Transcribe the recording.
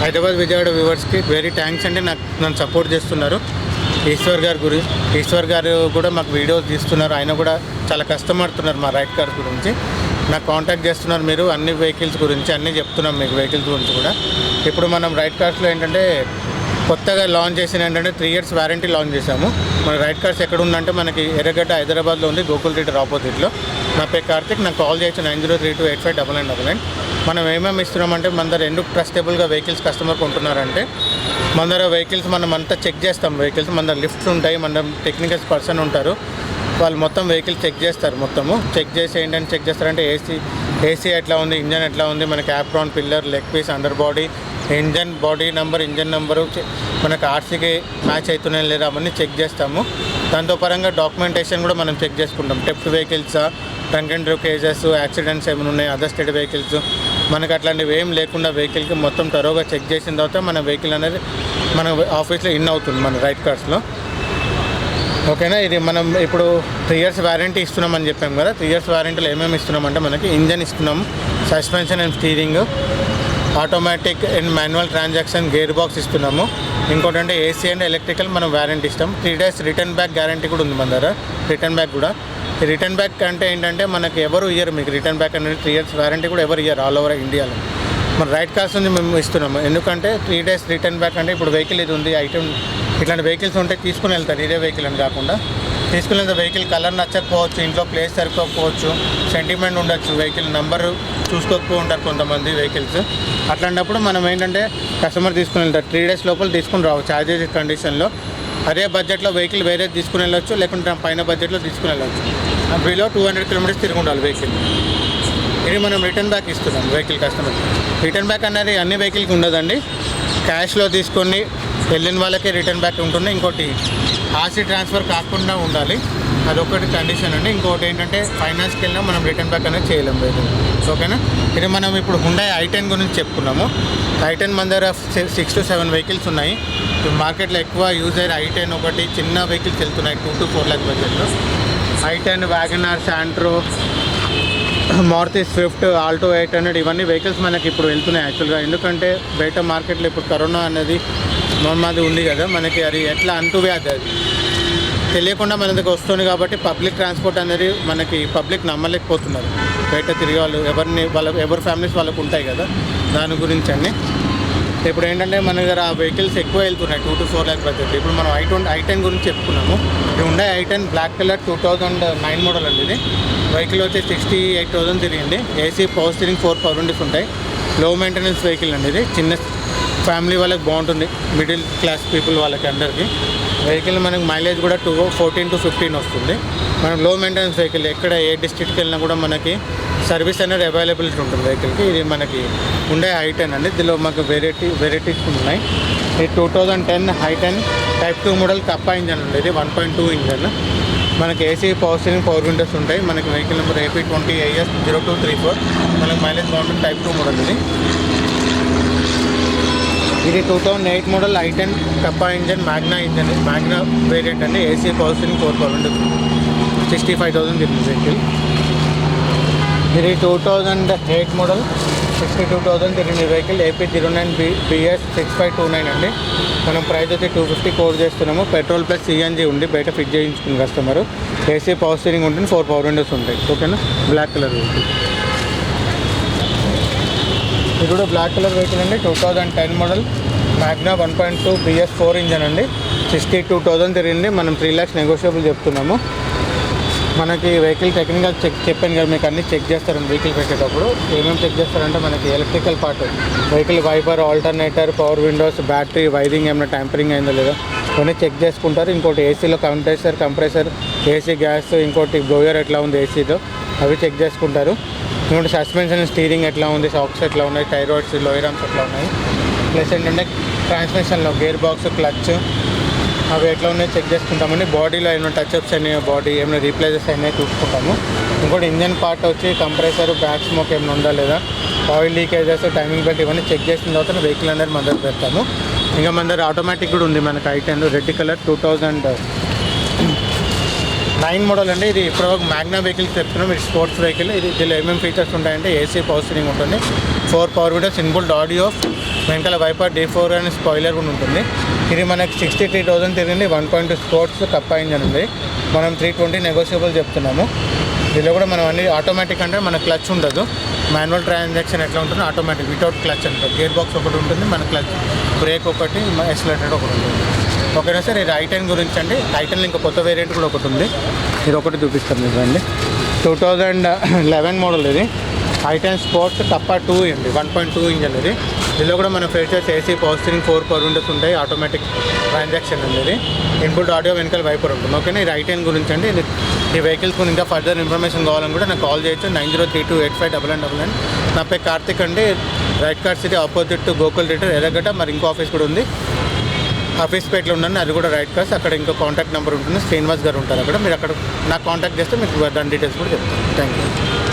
హైదరాబాద్ విజయవాడ వ్యూవర్స్కి very thanks అండి. నన్ను సపోర్ట్ చేస్తున్నారు. ఈశ్వర్ గారు కూడా మాకు వీడియోస్ తీస్తున్నారు. ఆయన కూడా చాలా కష్టపడుతున్నారు మా రైడ్ కార్స్ గురించి. నాకు కాంటాక్ట్ చేస్తున్నారు. మీరు అన్ని వెహికల్స్ గురించి అన్నీ చెప్తున్నాం మీకు. వెహికల్స్ గురించి కూడా ఇప్పుడు మనం రైడ్ కార్స్లో ఏంటంటే కొత్తగా లాంచ్ చేసిన ఏంటంటే 3 years వారంటీ లాంచ్ చేశాము. మన రైడ్ కార్స్ ఎక్కడ ఉందంటే మనకి ఎర్రగడ్డ హైదరాబాద్లో ఉంది, గోకుల్ థియేటర్ ఆపోజిట్లో. నా పేరు కార్తిక్. నాకు కాల్ చేయొచ్చు 9032859999. మనం ఏమేమి ఇస్తున్నామంటే మన దగ్గర ఎందుకు ట్రస్టబుల్గా వెహికల్స్ కస్టమర్ కొంటున్నారంటే మన దగ్గర వెహికల్స్ మనం అంతా చెక్ చేస్తాం. వెహికల్స్ మన దగ్గర లిఫ్ట్స్ ఉంటాయి, మన దగ్గర టెక్నికల్ పర్సన్ ఉంటారు. వాళ్ళు మొత్తం వెహికల్ చెక్ చేస్తారు. మొత్తము చెక్ చేసి ఏంటంటే చెక్ చేస్తారంటే ఏసీ ఎట్లా ఉంది, ఇంజన్ ఎట్లా ఉంది, మనకి apron, pillar, leg piece, under body, engine body number, engine number మనకు ఆర్సీకి మ్యాచ్ అవుతున్నాయి లేదా అవన్నీ చెక్ చేస్తాము. దాంతో పరంగా డాక్యుమెంటేషన్ కూడా మనం చెక్ చేసుకుంటాం. టెప్ట్ వెహికల్సా, drunk and drive cases, accidents ఏమైనా ఉన్నాయి, అదర్ స్టేట్ వెహికల్స్, మనకు అట్లాంటివి ఏం లేకుండా వెహికల్కి మొత్తం తరోగా చెక్ చేసిన తర్వాత మన వెహికల్ అనేది మన ఆఫీస్లో ఇన్ అవుతుంది మన రైడ్ కార్స్లో. ఓకేనా. ఇది మనం ఇప్పుడు 3 years వారంటీ ఇస్తున్నామని చెప్పాం కదా. 3 years వారంటీలో ఏమేమి ఇస్తున్నామంటే మనకి ఇంజన్ ఇస్తున్నాము, suspension and steering, automatic and manual transaction, gear box ఇస్తున్నాము. ఇంకోటి అంటే ఏసీ అండ్ ఎలక్ట్రికల్ మనం వారంటీ ఇస్తాం. 3 days రిటర్న్ బ్యాక్ గ్యారంటీ కూడా ఉంది మన దగ్గర. రిటర్న్ బ్యాక్ కూడా, రిటర్న్ బ్యాక్ అంటే ఏంటంటే మనకి ఎవరు ఇయ్యరు మీకు రిటర్న్ బ్యాక్ అనేది. 3 years వారంటీ కూడా ఎవరు ఇయ్యరు ఆల్ ఓవర్ ఇండియాలో. మన రైడ్ కార్స్ నుంచి మేము ఇస్తున్నాము. ఎందుకంటే 3 days రిటర్న్ బ్యాక్ అంటే ఇప్పుడు వెహికల్ ఇది ఉంది, ఐటమ్ ఇట్లాంటి వెహికల్స్ ఉంటే తీసుకుని వెళ్తారు. ఇదే వెహికల్ అని కాకుండా తీసుకుని వెళ్తే వెహికల్ కలర్ నచ్చకపోవచ్చు, ఇంట్లో ప్లేస్ సరిపోకపోవచ్చు, సెంటిమెంట్ ఉండొచ్చు, వెహికల్ నెంబర్ చూసుకోకపో ఉంటారు కొంతమంది వెహికల్స్. అట్లాంటప్పుడు మనం ఏంటంటే కస్టమర్ తీసుకుని వెళ్తారు. 3 days లోపల తీసుకుని రావు ఛార్జెస్ కండిషన్లో. అదే బడ్జెట్లో వెహికల్ వేరే తీసుకుని వెళ్ళొచ్చు, లేకుంటే పైన బడ్జెట్లో తీసుకుని వెళ్ళొచ్చు. బిలో 200 kilometers తిరిగి ఉండాలి వెహికల్. ఇది మనం రిటర్న్ బ్యాక్ ఇస్తున్నాం వెహికల్ కస్టమర్. రిటర్న్ బ్యాక్ అనేది అన్ని వెహికల్కి ఉండదండి. క్యాష్లో తీసుకొని వెళ్ళిన వాళ్ళకే రిటర్న్ బ్యాక్ ఉంటుంది. ఇంకోటి ఆర్సీ ట్రాన్స్ఫర్ కాకుండా ఉండాలి, అదొకటి కండిషన్ అండి. ఇంకోటి ఏంటంటే ఫైనాన్స్కి వెళ్ళినా మనం రిటర్న్ బ్యాక్ అనేది చేయలేం వెహికల్. ఓకేనా. ఇది మనం ఇప్పుడు హుండై i10 గురించి చెప్పుకున్నాము. i10 మన దగ్గర 6 to 7 వెహికల్స్ ఉన్నాయి. మార్కెట్లో ఎక్కువ యూజ్ అయ్యే i10 ఒకటి, చిన్న వెహికల్స్ వెళ్తున్నాయి 2 to 4 lakh బడ్జెట్లో. i10, WagonR, Santro, Maruti Swift, Alto 800 ఇవన్నీ వెహికల్స్ మనకి ఇప్పుడు వెళ్తున్నాయి యాక్చువల్గా. ఎందుకంటే బయట మార్కెట్లో ఇప్పుడు కరోనా అనేది మాది ఉంది కదా, మనకి అది ఎట్లా అంటువ్యాధి అది తెలియకుండా మన దగ్గర వస్తుంది. కాబట్టి పబ్లిక్ ట్రాన్స్పోర్ట్ అనేది మనకి పబ్లిక్ నమ్మలేకపోతున్నారు. బయట తిరిగే వాళ్ళు ఎవరి ఫ్యామిలీస్ వాళ్ళకు ఉంటాయి కదా, దాని గురించి అన్నీ. ఇప్పుడు ఏంటంటే మన దగ్గర ఆ వెహికల్స్ ఎక్కువ వెళ్తున్నాయి 2 to 4 lakh బడ్జెట్. ఇప్పుడు మనం i10 గురించి చెప్పుకున్నాము. ఇది ఉండే i10 బ్లాక్ కలర్ 2009 మోడల్ అండి. ఇది వెహికల్ వచ్చి 68,000 తిరిగింది. AC, power steering, 4 power windows ఉంటాయి. లో మెయింటెనెన్స్ వెహికల్ అండి. ఇది చిన్న ఫ్యామిలీ వాళ్ళకి బాగుంటుంది, మిడిల్ క్లాస్ పీపుల్ వాళ్ళకి అందరికీ. వెహికల్ మనకి మైలేజ్ కూడా 14 to 15 వస్తుంది. మనం లో మెయింటెనెన్స్ వెహికల్ ఎక్కడ ఏ డిస్ట్రిక్ట్కి వెళ్ళినా కూడా మనకి సర్వీస్ అనేది అవైలబిలిటీ ఉంటుంది వెహికల్కి. ఇది మనకి ఉండే i10 అండి. దీనిలో మాకు వెరైటీస్ ఉన్నాయి. ఇది 2010 i10 Type 2 model Kappa engine ఉంది. ఇది 1.2 ఇంజన్. మనకి AC, power steering, power Windows ఉంటాయి. మనకి వెహికల్ నెంబర్ AP20AS0234. మనకి మైలేజ్ బాగుంటుంది. Type 2 మోడల్ ఇది. ఇది 2008 model i10 Kappa engine, Magna variant అండి. AC, power steering, 4 power windows, 65,000 తిరిగింది వెహికల్. ఇది 2008 మోడల్ 62,000 తిరిగింది వెహికల్. AP09BS6529 అండి. మనం ప్రైస్ వచ్చి 250 కోడ్ చేస్తున్నాము. పెట్రోల్ ప్లస్ సిఎన్జీ ఉంది, బయట ఫిట్ చేయించుకున్న కస్టమరు. ఏసీ, పవర్ స్టీరింగ్ ఉంటుంది, 4 power windows ఉంటాయి. ఓకేనా. Black colour vehicle. ఇది కూడా బ్లాక్ కలర్ వెహికల్ అండి. 2010 మోడల్ మ్యాగ్నా 1.2 BS4 ఇంజన్ అండి. 62,000 తిరిగింది. మనం 3 lakhs నెగోషియబుల్ చెప్తున్నాము. మనకి వెహికల్ టెక్నికల్ చెప్పాను కదా, మీకు అన్నీ చెక్ చేస్తారండి వెహికల్ పెట్టేటప్పుడు. ఏమేమి చెక్ చేస్తారంటే మనకి electrical part, vehicle wiper, alternator, power windows, battery, wiring ఏమైనా ట్యాంపరింగ్ అయిందో లేదో అవన్నీ చెక్ చేసుకుంటారు. ఇంకోటి ఏసీలో కంప్రెసర్, ఏసీ గ్యాస్, ఇంకోటి బ్లోయర్ ఎట్లా ఉంది ఏసీలో అవి చెక్ చేసుకుంటారు. ఇంకోటి సస్పెన్షన్, స్టీరింగ్ ఎట్లా ఉంది, షాక్స్ ఎట్లా ఉన్నాయి, టైరాయిడ్స్, లోయర్ ఆర్మ్స్ ఎట్లా ఉన్నాయి, ప్లస్ ఏంటంటే ట్రాన్స్మిషన్లో గేర్ బాక్స్, క్లచ్ అవి ఎట్లా ఉన్నాయో చెక్ చేసుకుంటామండి. బాడీలో ఏమైనా టచ్అప్స్ అయినాయో, బాడీ ఏమైనా రీప్లేసెస్ అయినాయో చూసుకుంటాము. ఇంకోటి ఇంజన్ పార్ట్ వచ్చి కంప్రెసర్, బ్యాక్ స్మోక్ ఏమైనా ఉందా లేదా, ఆయిల్ లీకేజెస్, టైమింగ్ బెల్ట్ ఇవన్నీ చెక్ చేసిన తర్వాత వెహికల్ అనేది మన దగ్గర పెడతాము. ఇంకా మన దగ్గర ఆటోమేటిక్ కూడా ఉంది మనకి i10 రెడ్ కలర్ 2009 మోడల్ అండి. ఇది ఇప్పటివరకు మ్యాగ్నా వెహికల్స్ చెప్తున్నాం. ఇది స్పోర్ట్స్ వెహికల్. ఇది దీనిలో ఏమేమి ఫీచర్స్ ఉంటాయంటే ఏసీ, పవర్ స్టీరింగ్ ఉంటుంది, 4 power windows, ఇన్బుల్ట్ ఆడియో, వెనకాల వైపర్ D4 అనే స్పాయిలర్ కూడా ఉంటుంది. ఇది మనకి 63,000 తిరిగింది. 1.2 స్పోర్ట్స్ కప్పా ఇంజన్ ఉంది. మనం 320 నెగోషియబుల్ చెప్తున్నాము. దీనిలో కూడా మనం అన్ని ఆటోమేటిక్ అంటే మన క్లచ్ ఉండదు. మాన్యువల్ ట్రాన్సాక్షన్ ఎట్లా ఉంటుందో ఆటోమేటిక్ వితౌట్ క్లచ్ అంటారు. గేర్ బాక్స్ ఒకటి ఉంటుంది, మన క్లచ్ బ్రేక్ ఒకటి, ఎక్సిలరేటర్ ఒకటి ఉంటుంది. ఓకేనా సార్. ఇది I10 గురించి అండి. I10లో ఇంకా కొత్త వేరియంట్ కూడా ఒకటి ఉంది. ఇది ఒకటి చూపిస్తాను మీకు అండి. 2011 మోడల్ ఇది. I10 స్పోర్ట్స్ కప్పా 2 అండి. 1.2 ఇంజన్ ఇది. దీనిలో కూడా మన features AC, power steering, 4 power Windows ఉంటాయి. ఆటోమేటిక్ ట్రాన్సాక్షన్ అండి ఇది. ఇన్పుట్ ఆడియో, వెనకాల వైపర్ ఉంటుంది. ఓకేనా. ఇది I10 గురించి అండి. ఇది ఈ వెహికల్స్ గురించి ఇంకా ఫర్దర్ ఇన్ఫర్మేషన్ కావాలని కూడా నాకు కాల్ చేయొచ్చు. 9032859999. నా పేరు కార్తిక్ అండి. Right card city opposite to Gokul theatre ఎర్రగడ్డ. మరి ఇంకో ఆఫీస్ కూడా ఉంది. ఆఫీస్ పేట్లో ఉన్నాను, అది కూడా రైట్ కార్స్. అక్కడ ఇంకో కాంటాక్ట్ నెంబర్ ఉంటుంది, శ్రీనివాస్ గారు ఉంటారు అక్కడ. మీరు అక్కడ నాకు కాంటాక్ట్ చేస్తే మీకు దాని డీటెయిల్స్ కూడా చెప్తాను. Thank you.